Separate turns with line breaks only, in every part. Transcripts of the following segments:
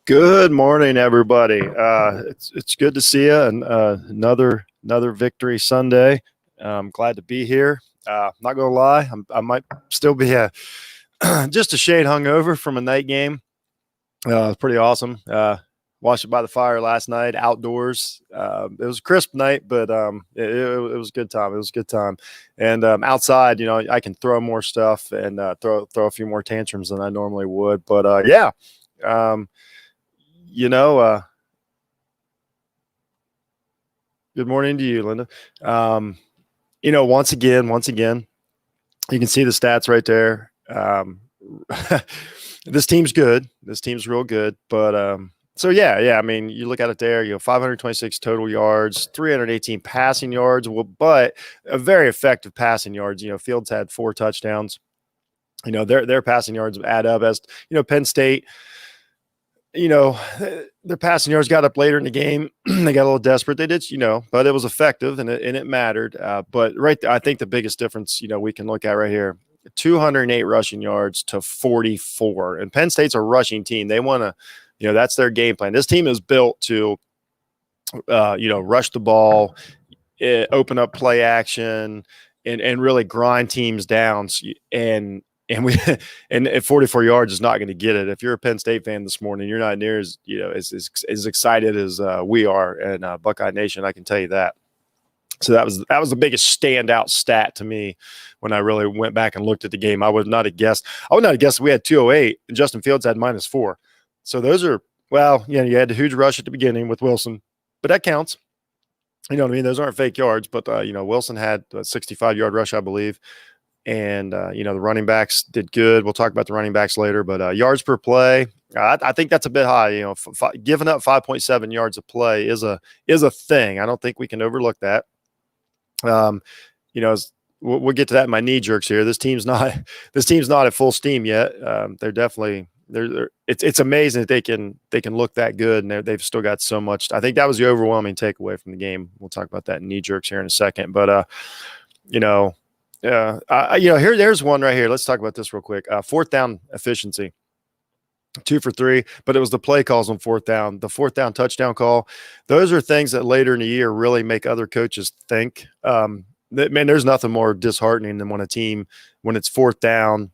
Good morning, everybody. It's good to see you, and another victory Sunday. I'm glad to be here. Not gonna lie, I might still be just a shade hungover from a night game. It's pretty awesome. Watched it by the fire last night, outdoors. It was a crisp night, but it was a good time. It was a good time, and outside, I can throw more stuff and throw a few more tantrums than I normally would. But yeah. Um, you know, Good morning to you, Linda. Um, once again, you can see the stats right there. This team's good. This team's real good. But so yeah. I mean, you look at it there. 526 total yards, 318 passing yards. Well, but a very effective passing yards. Fields had 4 touchdowns. Their passing yards add up. As Penn State, their passing yards got up later in the game. They got a little desperate. They did, but it was effective and it mattered. But right there, I think the biggest difference, we can look at right here, 208 rushing yards to 44. And Penn State's a rushing team. They want to, that's their game plan. This team is built to, rush the ball, open up play action, and really grind teams down. And at 44 yards is not going to get it. If you're a Penn State fan this morning, you're not near as as excited as we are in Buckeye Nation. I can tell you that. So that was the biggest standout stat to me when I really went back and looked at the game. I would not have guessed. I would not have guessed we had 208 and Justin Fields had -4. So those are you had a huge rush at the beginning with Wilson, but that counts. You know what I mean? Those aren't fake yards, but Wilson had a 65-yard rush, I believe. And, the running backs did good. We'll talk about the running backs later, but yards per play, I think that's a bit high. Giving up 5.7 yards a play is a thing. I don't think we can overlook that. We'll get to that in my knee jerks here. This team's not at full steam yet. They're definitely it's amazing that they can look that good, and they've still got so much. I think that was the overwhelming takeaway from the game. We'll talk about that in knee jerks here in a second, but there's one right here. Let's talk about this real quick. Fourth down efficiency, 2 for 3, but it was the play calls on fourth down. The fourth down touchdown call. Those are things that later in the year really make other coaches think. There's nothing more disheartening than when a team, when it's fourth down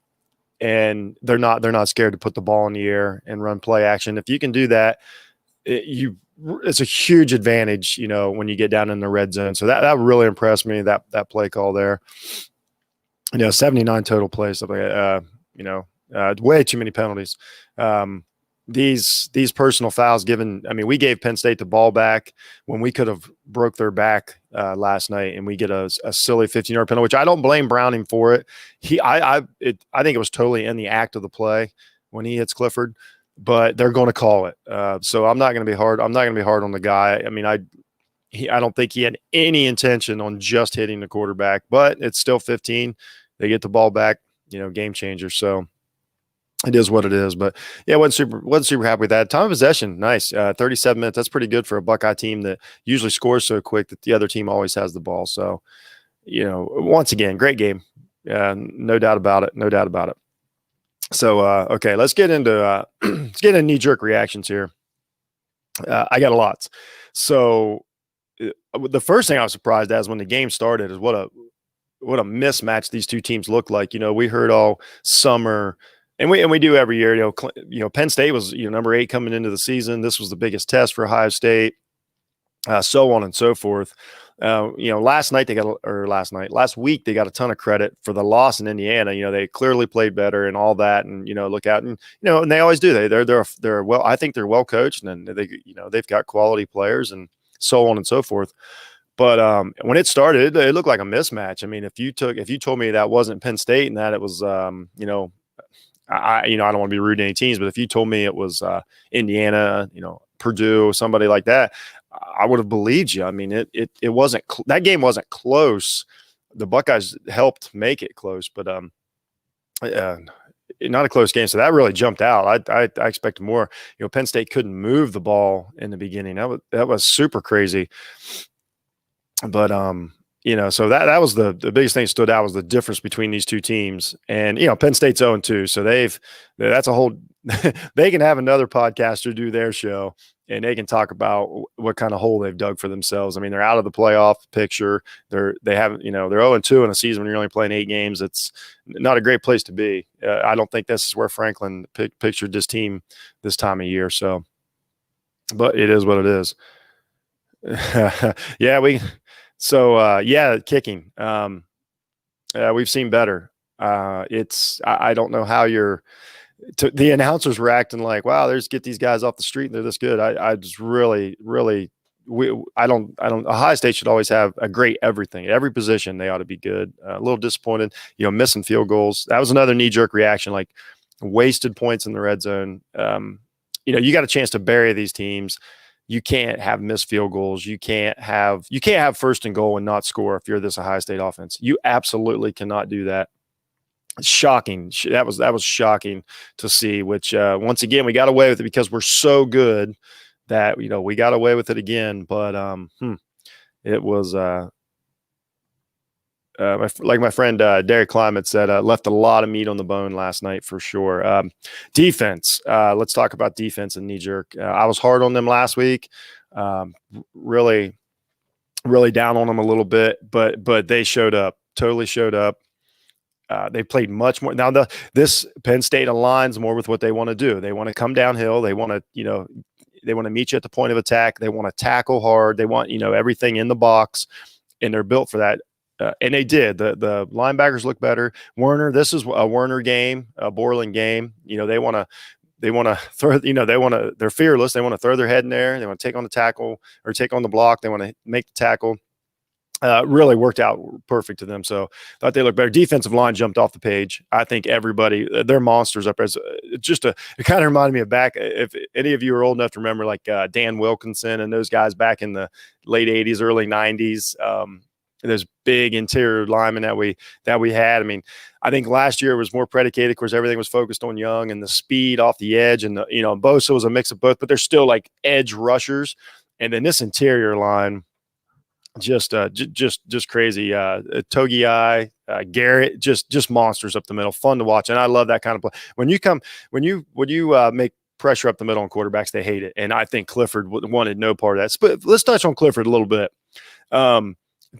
and they're not scared to put the ball in the air and run play action. If you can do that, it's a huge advantage, when you get down in the red zone. So that really impressed me, that play call there. 79 total plays, stuff like that. Way too many penalties. These personal fouls given. I mean, we gave Penn State the ball back when we could have broke their back last night, and we get a silly 15-yard penalty, which I don't blame Browning for it. I think it was totally in the act of the play when he hits Clifford, but they're going to call it. So I'm not going to be hard. I'm not going to be hard on the guy. I mean, I don't think he had any intention on just hitting the quarterback, but it's still 15. They get the ball back, game changer. So it is what it is. But yeah, wasn't super happy with that. Time of possession, nice. 37 minutes. That's pretty good for a Buckeye team that usually scores so quick that the other team always has the ball. So, once again, great game. No doubt about it. No doubt about it. So, okay, let's get into knee-jerk reactions here. I got a lot. So the first thing I was surprised as when the game started is what a mismatch these two teams look like. We heard all summer, and we do every year. Penn State was number 8 coming into the season. This was the biggest test for Ohio State, so on and so forth. Last week they got a ton of credit for the loss in Indiana. They clearly played better and all that, and look out, and and they always do. They're well. I think they're well coached, and they've got quality players and so on and so forth. But when it started, it looked like a mismatch. I mean, if you told me that wasn't Penn State and that it was, I don't want to be rude to any teams, but if you told me it was Indiana, Purdue, somebody like that, I would have believed you. I mean, it wasn't that game wasn't close. The Buckeyes helped make it close, but not a close game. So that really jumped out. I expected more. Penn State couldn't move the ball in the beginning. That was super crazy. But So that was the biggest thing that stood out was the difference between these two teams. And, Penn State's 0-2. So that's a whole, they can have another podcaster do their show and they can talk about what kind of hole they've dug for themselves. I mean, they're out of the playoff picture. They haven't, they're 0-2 in a season when you're only playing 8 games. It's not a great place to be. I don't think this is where Franklin pictured this team this time of year. So, but it is what it is. Kicking. We've seen better. I don't know how the announcers were acting like, wow, get these guys off the street and they're this good. I just really, Ohio State should always have a great everything. At every position, they ought to be good. A little disappointed, missing field goals. That was another knee-jerk reaction, like wasted points in the red zone. You got a chance to bury these teams. You can't have missed field goals. You can't have first and goal and not score if you're this Ohio State offense. You absolutely cannot do that. Shocking. That was shocking to see, which once again, we got away with it because we're so good that, we got away with it again. But it was like my friend Derek Climate said, left a lot of meat on the bone last night for sure. Defense. Let's talk about defense and knee jerk. I was hard on them last week. Really, really down on them a little bit, but they showed up. Totally showed up. They played much more. Now this Penn State aligns more with what they want to do. They want to come downhill. They want to, they want to meet you at the point of attack. They want to tackle hard. They want, everything in the box, and they're built for that. And they did. The linebackers look better. Werner, this is a Werner game, a Borland game. They want to throw. They're fearless. They want to throw their head in there. They want to take on the tackle or take on the block. They want to make the tackle. Really worked out perfect to them. So thought they looked better. Defensive line jumped off the page. I think everybody, they're monsters up there. It kind of reminded me of back, if any of you are old enough to remember, like Dan Wilkinson and those guys back in the late 80s, early 90s. Those big interior linemen that we had. I mean, I think last year was more predicated. Of course, everything was focused on Young and the speed off the edge, and Bosa was a mix of both. But they're still like edge rushers. And then this interior line, just crazy. Togiai, Garrett, just monsters up the middle. Fun to watch, and I love that kind of play. When you make pressure up the middle on quarterbacks, they hate it. And I think Clifford wanted no part of that. But let's touch on Clifford a little bit.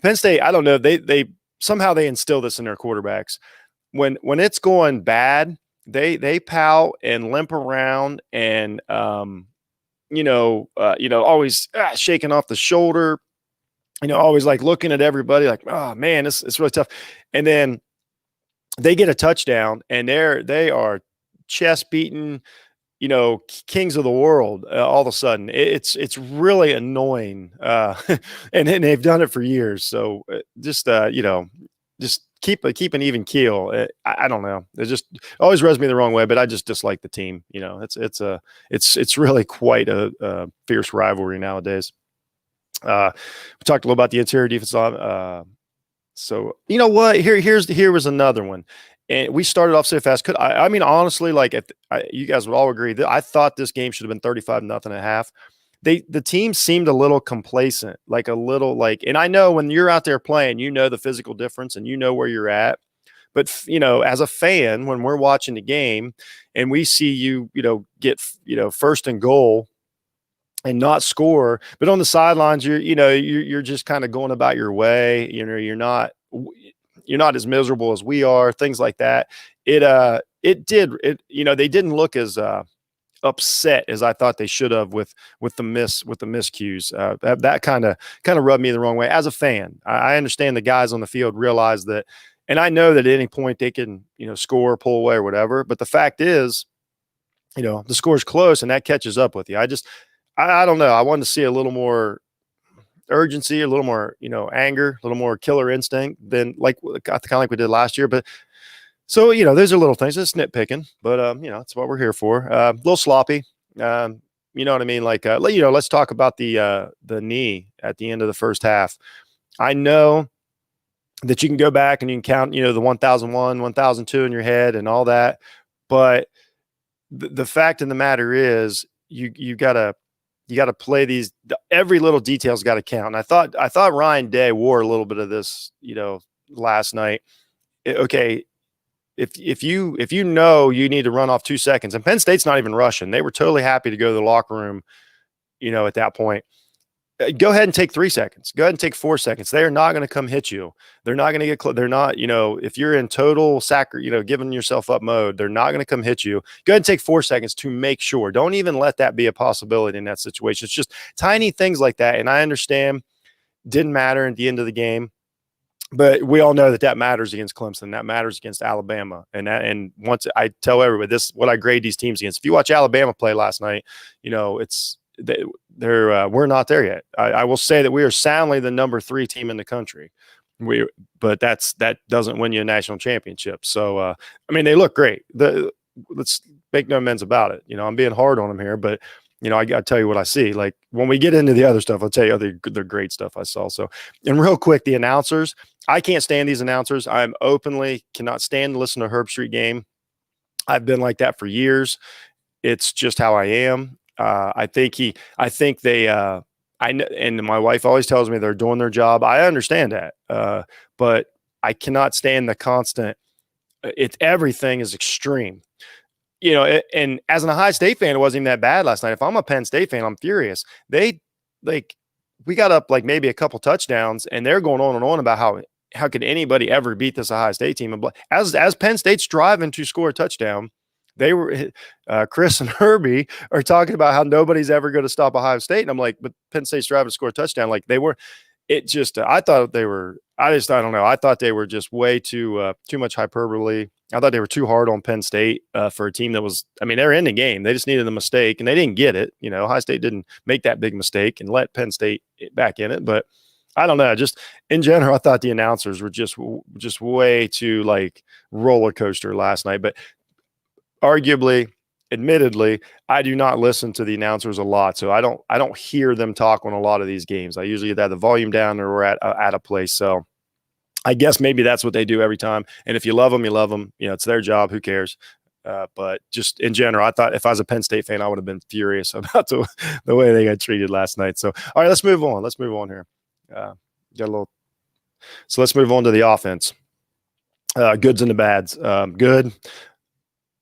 Penn State, I don't know. They somehow they instill this in their quarterbacks. When it's going bad, they pout and limp around and always shaking off the shoulder. Always like looking at everybody like, oh man, it's really tough. And then they get a touchdown and they are chest beating, kings of the world. All of a sudden, it's really annoying, and they've done it for years. So just keep an even keel. I don't know. It just always rubs me the wrong way, but I just dislike the team. It's really quite a fierce rivalry nowadays. We talked a little about the interior defense line. So you know what? Here was another one. And we started off so fast. I mean, honestly, like you guys would all agree that I thought this game should have been 35-0 at half. The team seemed a little complacent, and I know when you're out there playing, the physical difference and where you're at. But as a fan, when we're watching the game and we see you get first and goal and not score, but on the sidelines, you're just kind of going about your way. You're not as miserable as we are, things like that. They didn't look as upset as I thought they should have with the miscues. That kind of rubbed me the wrong way as a fan. I understand the guys on the field realize that, and I know that at any point they can, score, pull away or whatever. But the fact is, the score's close and that catches up with you. I don't know. I wanted to see a little more urgency, a little more, anger, a little more killer instinct than kind of like we did last year. But so, those are little things. It's nitpicking, but that's what we're here for. A little sloppy. You know what I mean? Let's talk about the knee at the end of the first half. I know that you can go back and you can count, the 1001, 1002 in your head and all that. But the fact of the matter is you gotta you got to play these. Every little detail's got to count. And I thought Ryan Day wore a little bit of this, last night. Okay, if you you need to run off 2 seconds, and Penn State's not even rushing. They were totally happy to go to the locker room, at that point. Go ahead and take 3 seconds. Go ahead and take 4 seconds. They are not going to come hit you. They're not going to get they're not, if you're in total giving yourself up mode, they're not going to come hit you. Go ahead and take 4 seconds to make sure. Don't even let that be a possibility in that situation. It's just tiny things like that. And I understand didn't matter at the end of the game, but we all know that matters against Clemson. That matters against Alabama. And once I tell everybody this, what I grade these teams against. If you watch Alabama play last night, we're not there yet. I will say that we are soundly the number 3 team in the country. But that doesn't win you a national championship. So they look great. Let's make no amends about it. I'm being hard on them here, but I got to tell you what I see. Like when we get into the other stuff, I'll tell you the great stuff I saw. So, and real quick, the announcers. I can't stand these announcers. I'm openly cannot stand to listen to Herb Street game. I've been like that for years. It's just how I am. I think they, and my wife always tells me they're doing their job. I understand that. But I cannot stand the constant, everything is extreme, and as an Ohio State fan, it wasn't even that bad last night. If I'm a Penn State fan, I'm furious. We got up like maybe a couple touchdowns and they're going on and on about how could anybody ever beat this Ohio State team? And as Penn State's driving to score a touchdown, they were Chris and Herbie are talking about how nobody's ever going to stop Ohio State. And I'm like, but Penn State's driving to score a touchdown. Like they were, I thought they were, I don't know. I thought they were just way too much hyperbole. I thought they were too hard on Penn State for a team that was, they're in the game. They just needed a mistake and they didn't get it. Ohio State didn't make that big mistake and let Penn State back in it. But I don't know. Just in general, I thought the announcers were just way too like roller coaster last night. But admittedly, I do not listen to the announcers a lot, so I don't hear them talk on a lot of these games. I usually have the volume down or we're at a place. So I guess maybe that's what they do every time. And if you love them, you love them. It's their job. Who cares? But just in general, I thought if I was a Penn State fan, I would have been furious about the way they got treated last night. So all right, let's move on. Let's move on here. So let's move on to the offense. Goods and the bads. Good.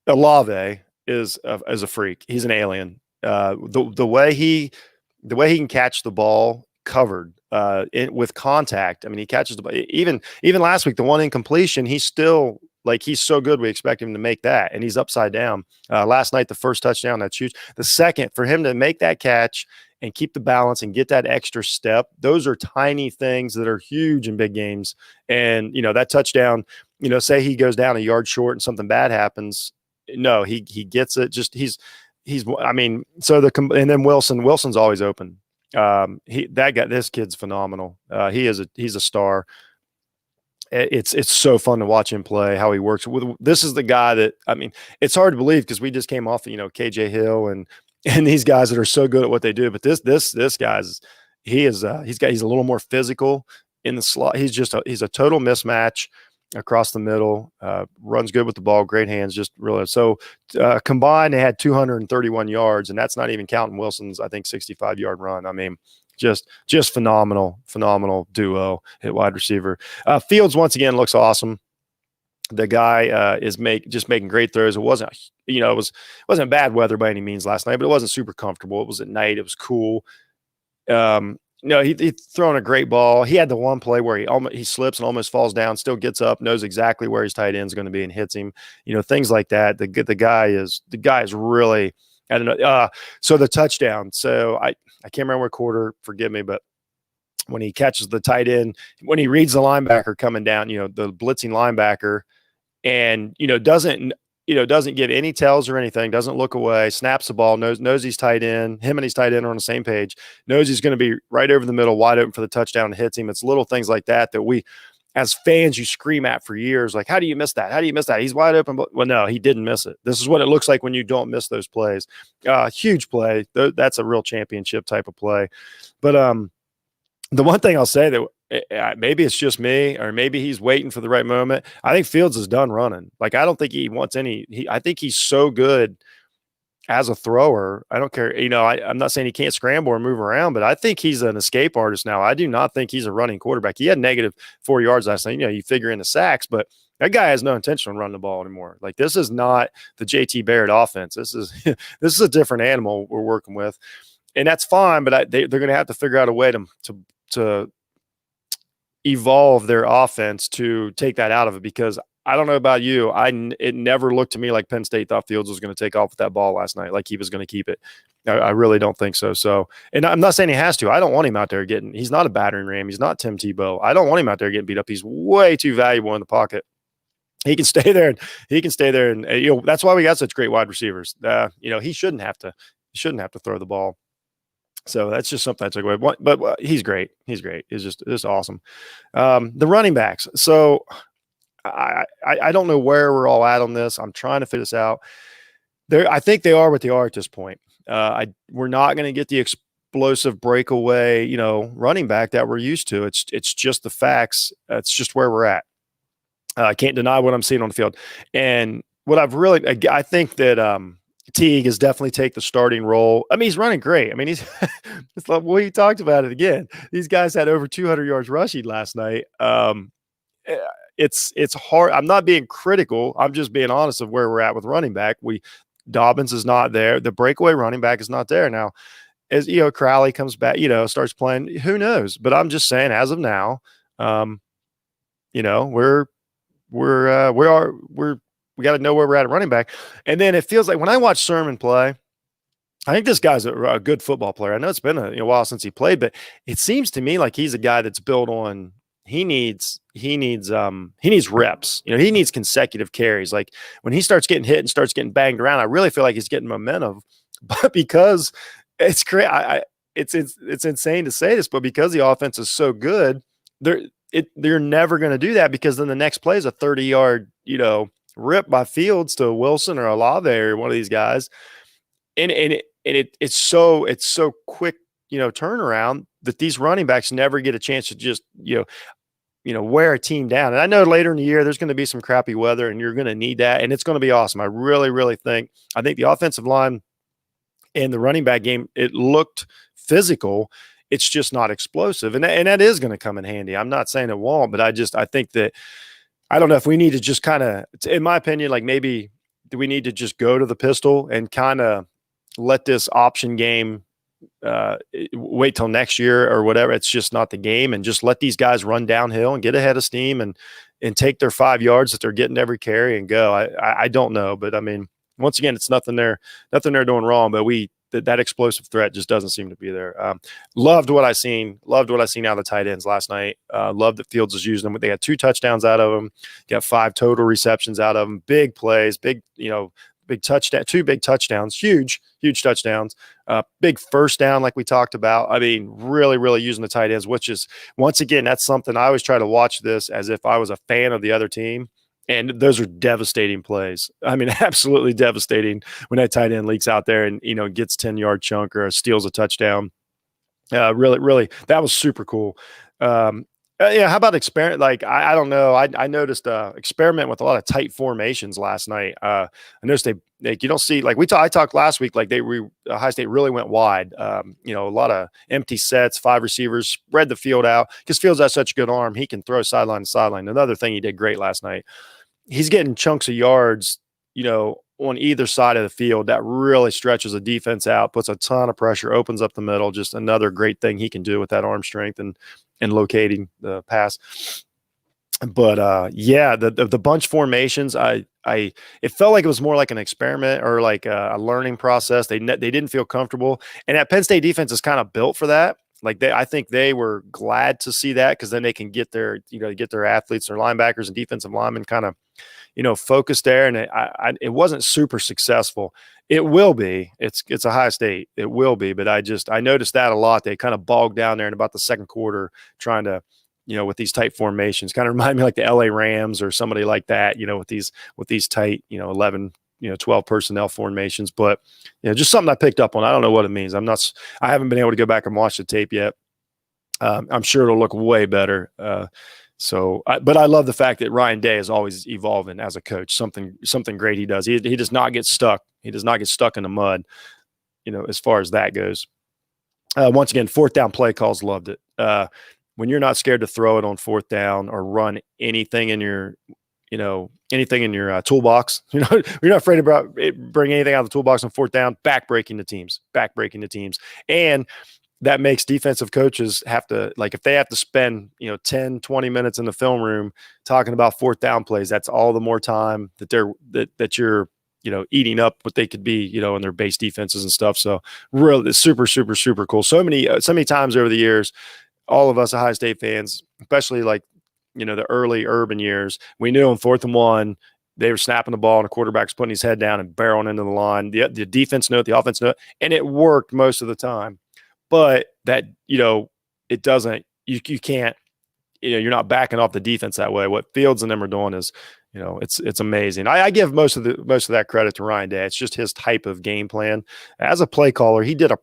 Olave is a freak. He's an alien. The way he can catch the ball covered with contact. He catches the ball. Even last week, the one incompletion, he's still like he's so good. We expect him to make that, and he's upside down. Last night, the first touchdown, that's huge. The second, for him to make that catch and keep the balance and get that extra step, those are tiny things that are huge in big games. And that touchdown, say he goes down a yard short and something bad happens. No, he gets it. Just and then Wilson's always open. This kid's phenomenal. He's a star. It's so fun to watch him play, how he works with. This is the guy that, it's hard to believe because we just came off, KJ Hill and these guys that are so good at what they do. But this guy's, he's a little more physical in the slot. He's a total mismatch across the middle, runs good with the ball, great hands, just really. So combined, they had 231 yards, and that's not even counting Wilson's, I think, 65-yard run. Just phenomenal duo at wide receiver. Fields, once again, looks awesome. The guy is making great throws. It wasn't, it wasn't bad weather by any means last night, but it wasn't super comfortable. It was at night. It was cool. He's throwing a great ball. He had the one play where he slips and almost falls down, still gets up, knows exactly where his tight end is going to be and hits him. Things like that. The guy is really, I don't know. So the touchdown. So I can't remember what quarter. Forgive me, but when he catches the tight end, when he reads the linebacker coming down, the blitzing linebacker, and doesn't give any tells or anything, doesn't look away, snaps the ball, knows he's tight end. Him and his tight end are on the same page, knows he's going to be right over the middle, wide open for the touchdown, and hits him. It's little things like that we, as fans, you scream at for years, like, how do you miss that? How do you miss that? He's wide open. Well, no, he didn't miss it. This is what it looks like when you don't miss those plays. Huge play. That's a real championship type of play. But the one thing I'll say that maybe it's just me, or maybe he's waiting for the right moment. I think Fields is done running. Like, I don't think he wants I think he's so good as a thrower, I don't care. I'm not saying he can't scramble or move around, but I think he's an escape artist now. I do not think he's a running quarterback. He had -4 yards last night. You figure in the sacks, but that guy has no intention on running the ball anymore. Like, this is not the JT Barrett offense. This is this is a different animal we're working with, and that's fine. But they're going to have to figure out a way to evolve their offense to take that out of it, because I don't know about you. It never looked to me like Penn State thought Fields was going to take off with that ball last night, like he was going to keep it. I really don't think so. So, and I'm not saying he has to. I don't want him out there he's not a battering ram. He's not Tim Tebow. I don't want him out there getting beat up. He's way too valuable in the pocket. He can stay there and that's why we got such great wide receivers. He shouldn't have to throw the ball. So that's just something I took away. But he's great. He's great. It's just awesome. The running backs. So I don't know where we're all at on this. I'm trying to figure this out. I think they are what they are at this point. We're not going to get the explosive breakaway, running back that we're used to. It's just the facts. It's just where we're at. I can't deny what I'm seeing on the field. And what I think that Teague has definitely take the starting role. I mean, he's running great. I mean, it's like, we talked about it again. These guys had over 200 yards rushing last night. It's hard. I'm not being critical. I'm just being honest of where we're at with running back. Dobbins is not there. The breakaway running back is not there now. As Crowley comes back, starts playing. Who knows? But I'm just saying, as of now, we got to know where we're at running back. And then it feels like when I watch Sermon play, I think this guy's a good football player. I know it's been a while since he played, but it seems to me like he's a guy that's built on. He needs reps. He needs consecutive carries. Like, when he starts getting hit and starts getting banged around, I really feel like he's getting momentum. But because it's great, it's insane to say this, but because the offense is so good, they're never going to do that, because then the next play is a 30-yard, rip by Fields to Wilson or Olave or one of these guys. And it's so quick, turnaround, that these running backs never get a chance to just, wear a team down. And I know later in the year, there's going to be some crappy weather and you're going to need that. And it's going to be awesome. I really, really think the offensive line and the running back game, it looked physical. It's just not explosive. And that is going to come in handy. I'm not saying it won't, but I think that, I don't know if we need to just kind of, in my opinion, like, maybe do we need to just go to the pistol and kind of let this option game wait till next year or whatever? It's just not the game, and just let these guys run downhill and get ahead of steam and take their 5 yards that they're getting every carry and go. I don't know, but I mean, once again, it's nothing they're doing wrong, but that explosive threat just doesn't seem to be there. Loved what I seen out of the tight ends last night. Loved that Fields is using them. They got 2 touchdowns out of them. Got 5 total receptions out of them. Big plays, big touchdown, 2 big touchdowns, huge touchdowns. Big first down, like we talked about. I mean, really, really using the tight ends, which is, once again, that's something I always try to watch this as if I was a fan of the other team. And those are devastating plays. I mean, absolutely devastating when that tight end leaks out there and, gets 10-yard chunk or steals a touchdown. Really, really, that was super cool. How about experiment? Like, I don't know. I noticed experiment with a lot of tight formations last night. I noticed you don't see, like I talked last week, like Ohio State really went wide. A lot of empty sets, 5 receivers, spread the field out, because Fields has such a good arm. He can throw sideline to sideline. Another thing he did great last night. He's getting chunks of yards, on either side of the field. That really stretches a defense out, puts a ton of pressure, opens up the middle. Just another great thing he can do with that arm strength and locating the pass. But the bunch formations, it felt like it was more like an experiment or like a learning process. They didn't feel comfortable, and that Penn State defense is kind of built for that. Like, I think they were glad to see that, because then they can get their athletes, their linebackers and defensive linemen kind of, focused there. And it wasn't super successful. It will be. It's Ohio State. It will be. But I noticed that a lot. They kind of bogged down there in about the second quarter, trying to, with these tight formations. Kind of remind me like the LA Rams or somebody like that, with these tight, 11, 12 personnel formations. But just something I picked up on. I don't know what it means. I haven't been able to go back and watch the tape yet. I'm sure it'll look way better. So, but I love the fact that Ryan Day is always evolving as a coach. Something great he does. He does not get stuck. He does not get stuck in the mud. As far as that goes. Once again, fourth down play calls, loved it. When you're not scared to throw it on fourth down or run anything in your, toolbox, you're not afraid about bring anything out of the toolbox on fourth down, backbreaking the teams. And that makes defensive coaches have to, like, if they have to spend, 10, 20 minutes in the film room talking about fourth down plays, that's all the more time that you're, eating up what they could be, in their base defenses and stuff. So really super, super, super cool. So many times over the years, all of us Ohio State fans, especially like, the early urban years, we knew on 4th and 1, they were snapping the ball and the quarterback's putting his head down and barreling into the line. The defense knew it, the offense knew it, and it worked most of the time. But that, it doesn't, you can't, you're not backing off the defense that way. What Fields and them are doing is, it's amazing. I give most of that credit to Ryan Day. It's just his type of game plan. As a play caller, he did a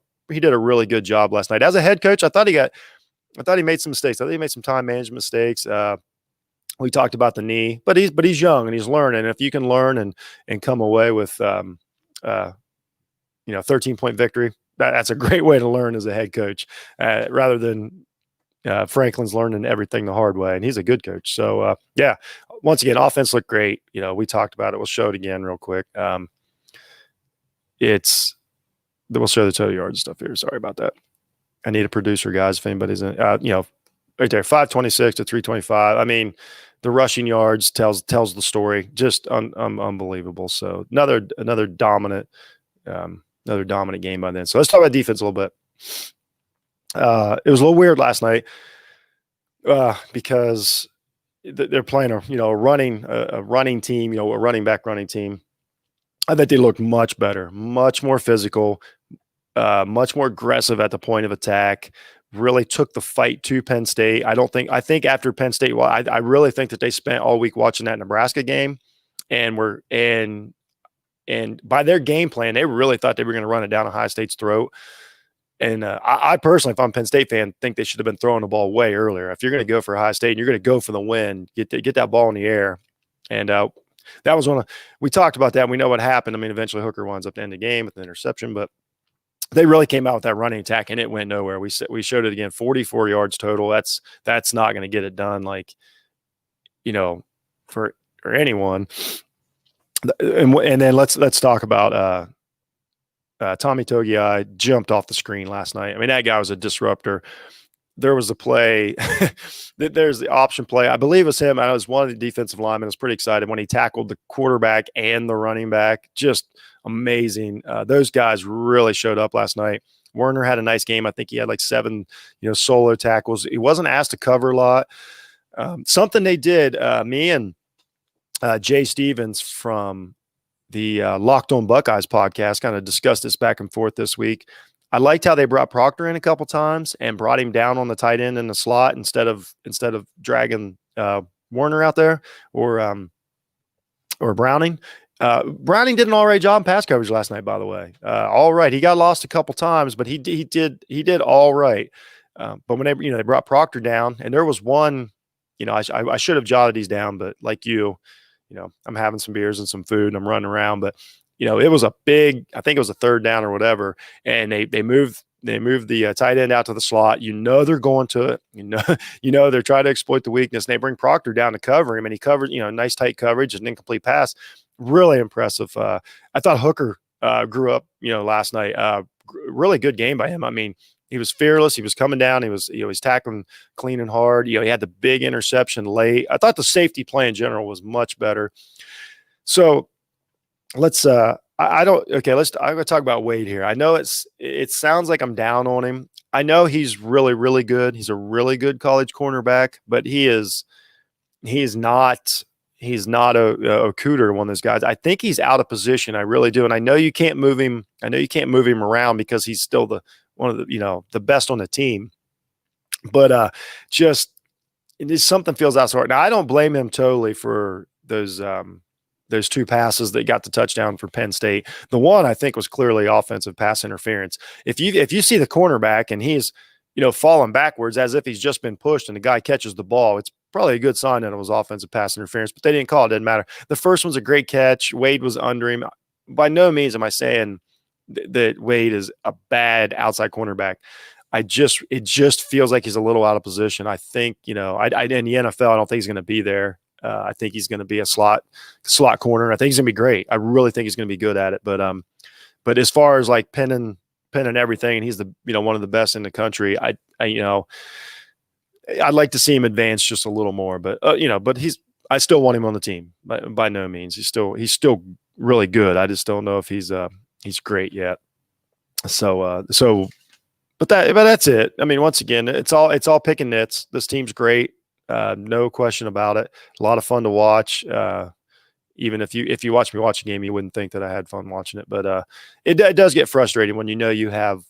really good job last night. As a head coach, I thought he made some mistakes. I think he made some time management mistakes. We talked about the knee, but he's young and he's learning. And if you can learn and come away with 13-point victory, that's a great way to learn as a head coach, rather than Franklin's learning everything the hard way, and he's a good coach. So once again, offense looked great. We talked about it. We'll show it again real quick. We'll show the total yards and stuff here. Sorry about that. I need a producer, guys. If anybody's in, right there, 526 to 325. I mean, the rushing yards tells the story. Just unbelievable. So another dominant game by then. So let's talk about defense a little bit. It was a little weird last night because they're playing a running team, a running back running team. I think they looked much better, much more physical, much more aggressive at the point of attack. Really took the fight to Penn State. I think after Penn State, I really think that they spent all week watching that Nebraska game, and by their game plan, they really thought they were going to run it down Ohio State's throat. And I personally, if I'm a Penn State fan, think they should have been throwing the ball way earlier. If you're going to go for Ohio State and you're going to go for the win, get that ball in the air. And that was we talked about that. And we know what happened. I mean, eventually Hooker winds up to end the game with an interception, but they really came out with that running attack and it went nowhere. We showed it again, 44 yards total. That's not going to get it done, for anyone. And then let's talk about Tommy Togiai jumped off the screen last night. I mean, that guy was a disruptor. There was a play. There's the option play. I believe it was him. I was one of the defensive linemen. I was pretty excited when he tackled the quarterback and the running back. Just amazing. Those guys really showed up last night. Werner had a nice game. I think he had like 7, solo tackles. He wasn't asked to cover a lot. Something they did, me and Jay Stevens from the Locked On Buckeyes podcast kind of discussed this back and forth this week. I liked how they brought Proctor in a couple times and brought him down on the tight end in the slot instead of dragging Werner out there or Browning. Browning did an all right job in pass coverage last night, by the way. All right, he got lost a couple times, but he did all right. But when they brought Proctor down, and there was one, I should have jotted these down, but like I'm having some beers and some food and I'm running around, but it was I think it was a third down or whatever. And they moved the tight end out to the slot. They're going to it. They're trying to exploit the weakness. And they bring Proctor down to cover him, and he covered, nice tight coverage and incomplete pass. Really impressive. I thought Hooker grew up, last night. Really good game by him. I mean, he was fearless. He was coming down. He was, he's tackling clean and hard. He had the big interception late. I thought the safety play in general was much better. So let's I'm going to talk about Wade here. I know it sounds like I'm down on him. I know he's really, really good. He's a really good college cornerback, but he's not a Cooter, one of those guys. I think he's out of position. I really do. And I know you can't move him. I know you can't move him around because he's still one of the best on the team. But just something feels outside. Now I don't blame him totally for those 2 passes that got the touchdown for Penn State. The one I think was clearly offensive pass interference. If you see the cornerback and he's falling backwards as if he's just been pushed and the guy catches the ball, probably a good sign that it was offensive pass interference, but they didn't call it. Didn't matter. The first one's a great catch. Wade was under him. By no means am I saying that Wade is a bad outside cornerback. It just feels like he's a little out of position. I think, in the NFL, I don't think he's going to be there. I think he's going to be a slot corner. I think he's going to be great. I really think he's going to be good at it. But as far as like Penn and everything, and he's the one of the best in the country. I'd like to see him advance just a little more. But but I still want him on the team. By no means, he's still really good. I just don't know if he's great yet. But that's it. I mean, once again, it's all pick and nits. This team's great, no question about it. A lot of fun to watch. Even if you watch me watch a game, you wouldn't think that I had fun watching it. But it does get frustrating when you have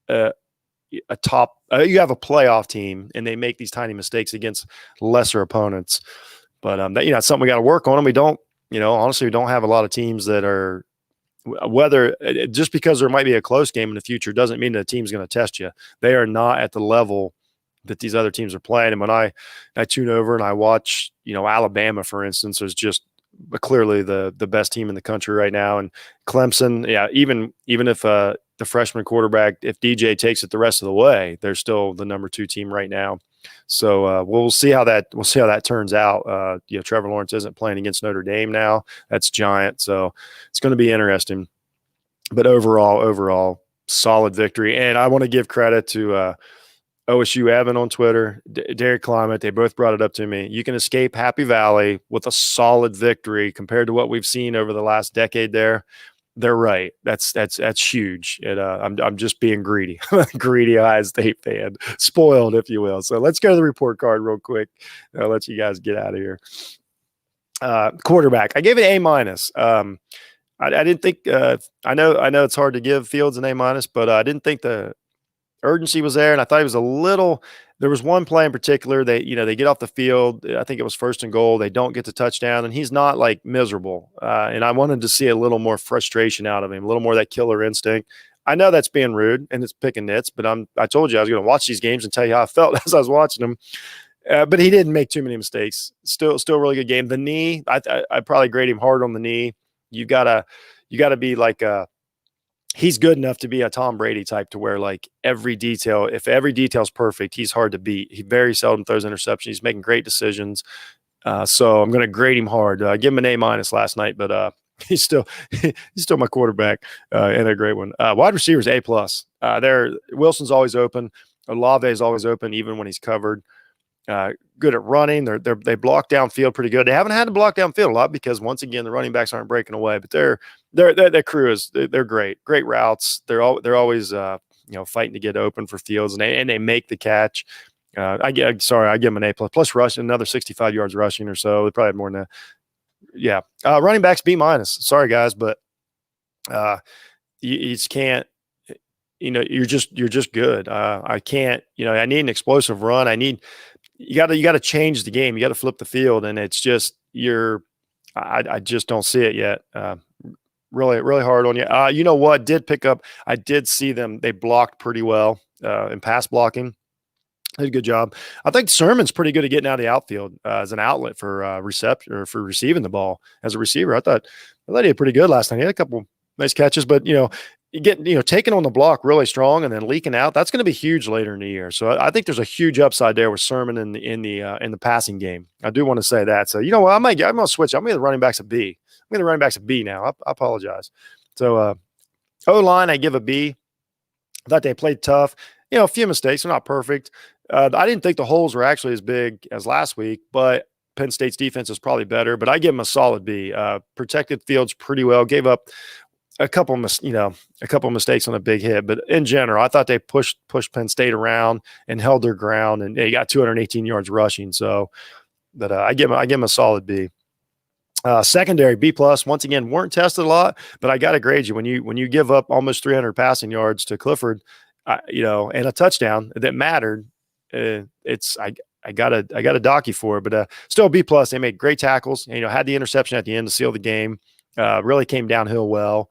you have a playoff team and they make these tiny mistakes against lesser opponents. But it's something we got to work on. And we don't, honestly, we don't have a lot of teams that are. Whether just because there might be a close game in the future doesn't mean that the team's going to test you. They are not at the level that these other teams are playing. And when I tune over and I watch, Alabama, for instance, is just clearly the best team in the country right now. And Clemson, yeah, even if the freshman quarterback, if DJ takes it the rest of the way, they're still the number 2 team right now. So we'll see how that turns out. Trevor Lawrence isn't playing against Notre Dame now. That's giant. So it's going to be interesting. But overall, solid victory. And I want to give credit to OSU Evan on Twitter, Derek Climate. They both brought it up to me. You can escape Happy Valley with a solid victory compared to what we've seen over the last decade there. They're right. That's huge. And I'm just being greedy. Greedy Ohio State fan, spoiled, if you will. So let's go to the report card real quick. I'll let you guys get out of here. Quarterback, I gave it A-. I didn't think. I know it's hard to give Fields an A-, but I didn't think the urgency was there, and I thought he was a little. There was one play in particular. They get off the field. I think it was 1st and goal. They don't get the touchdown, and he's not like miserable. And I wanted to see a little more frustration out of him, a little more of that killer instinct. I know that's being rude and it's picking nits, but I told you I was going to watch these games and tell you how I felt as I was watching them. But he didn't make too many mistakes. Still a really good game. The knee, I probably grade him hard on the knee. You gotta be like he's good enough to be a Tom Brady type to where like if every detail's perfect, he's hard to beat. He very seldom throws interceptions. He's making great decisions. So I'm going to grade him hard. I give him an A- last night, but he's still my quarterback and a great one. Wide receivers A+. Wilson's always open. Olave is always open, even when he's covered. Good at running. They block downfield pretty good. They haven't had to block downfield a lot because once again the running backs aren't breaking away. But their crew they're great. Great routes. They're always fighting to get open for Fields and they make the catch. I give them an A+. Plus rush another 65 yards rushing or so. They probably had more than that. Yeah. Running backs B-. Sorry guys, but you just can't. You're just good. I can't. I need an explosive run. You got to change the game. You got to flip the field, and it's just I just don't see it yet. Really, really hard on you. You know what? Did pick up. I did see them. They blocked pretty well in pass blocking. Did a good job. I think Sermon's pretty good at getting out of the outfield as an outlet for reception or for receiving the ball as a receiver. I thought he did pretty good last night. He had a couple nice catches, but taking on the block really strong and then leaking out, that's going to be huge later in the year. So I think there's a huge upside there with Sermon in the passing game. I do want to say that. So what? I'm going to switch. I'm going to the running backs a B. I'm going to running backs a B now. I apologize. So O-line, I give a B. I thought they played tough. A few mistakes. They're not perfect. I didn't think the holes were actually as big as last week, but Penn State's defense is probably better. But I give them a solid B. Protected Fields pretty well. Gave up a couple mistakes on a big hit, but in general, I thought they pushed Penn State around and held their ground, and they got 218 yards rushing. So, but I give them a solid B. Secondary B+. Once again, weren't tested a lot, but I got to grade you when you give up almost 300 passing yards to Clifford, and a touchdown that mattered. I got to dock you for it, but still B+. They made great tackles. Had the interception at the end to seal the game. Really came downhill well.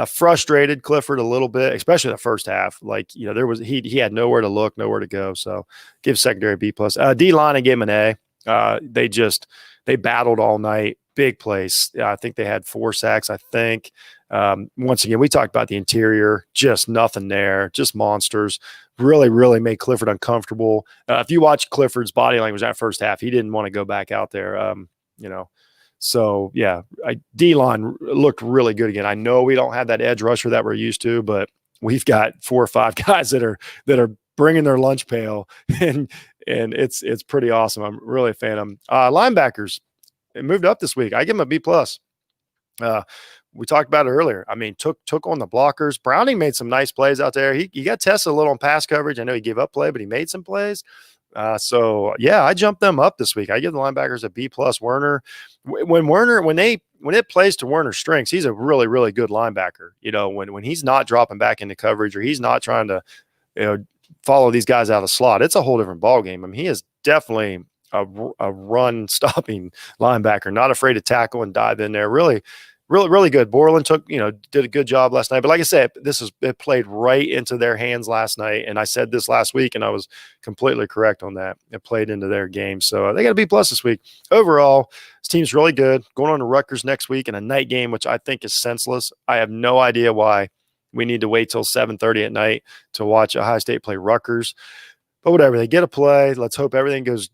Frustrated Clifford a little bit, especially the first half. He had nowhere to look, nowhere to go. So give secondary B+. D-line, I gave him an A. They battled all night. Big place. I think they had 4 sacks, I think. Once again, we talked about the interior, just nothing there, just monsters. Really, really made Clifford uncomfortable. If you watch Clifford's body language that first half, he didn't want to go back out there. So yeah, D-line looked really good again. I know we don't have that edge rusher that we're used to, but we've got 4 or 5 guys that are bringing their lunch pail, and it's pretty awesome. I'm really a fan of them. Linebackers, it moved up this week. I give them a B+. We talked about it earlier. I mean, took on the blockers. Browning made some nice plays out there. He got tested a little on pass coverage. I know he gave up play, but he made some plays. So yeah, I jumped them up this week. I give the linebackers a B+. Werner, when it plays to Werner's strengths, he's a really, really good linebacker. When he's not dropping back into coverage or he's not trying to, follow these guys out of slot, it's a whole different ballgame. I mean, he is definitely a run stopping linebacker, not afraid to tackle and dive in there. Really, really, really good. Borland did a good job last night. But like I said, it played right into their hands last night. And I said this last week, and I was completely correct on that. It played into their game. So they got a B+ this week. Overall, this team's really good. Going on to Rutgers next week in a night game, which I think is senseless. I have no idea why we need to wait till 7:30 at night to watch Ohio State play Rutgers. But whatever, they get a play. Let's hope everything goes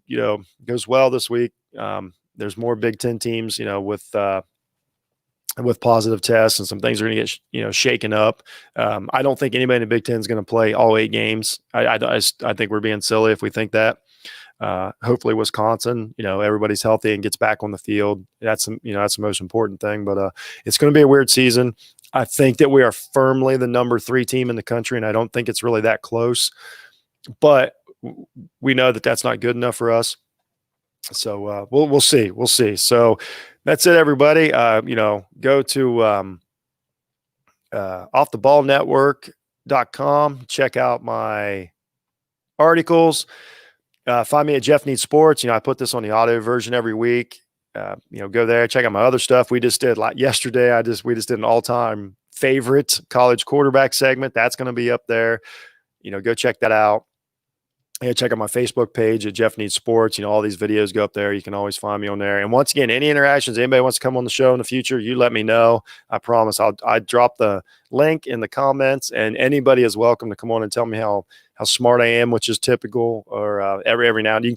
well this week. There's more Big Ten teams, with positive tests, and some things are going to get shaken up. I don't think anybody in the Big Ten is going to play all 8 games. I think we're being silly if we think that. Hopefully Wisconsin, everybody's healthy and gets back on the field. That's the most important thing. But it's going to be a weird season. I think that we are firmly the number 3 team in the country, and I don't think it's really that close. But we know that that's not good enough for us. So we'll see. We'll see. So that's it, everybody. Go to offtheballnetwork.com. Check out my articles. Find me at Jeff Needs Sports. I put this on the audio version every week. Go there, check out my other stuff. We just did yesterday. We just did an all-time favorite college quarterback segment. That's going to be up there. Go check that out. And check out my Facebook page at Jeff Needs Sports. All these videos go up there. You can always find me on there. And once again, any interactions, anybody wants to come on the show in the future, you let me know. I promise I drop the link in the comments, and anybody is welcome to come on and tell me how smart I am, which is typical, or every now and then. You can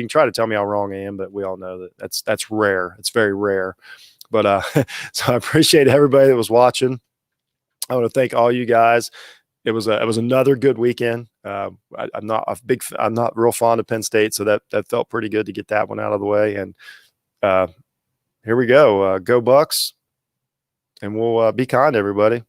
try to tell me how wrong I am, but we all know that's rare. It's very rare. But so I appreciate everybody that was watching. I want to thank all you guys. It was another good weekend. I'm not real fond of Penn State, so that felt pretty good to get that one out of the way. And here we go. Go Bucks, and we'll be kind to everybody.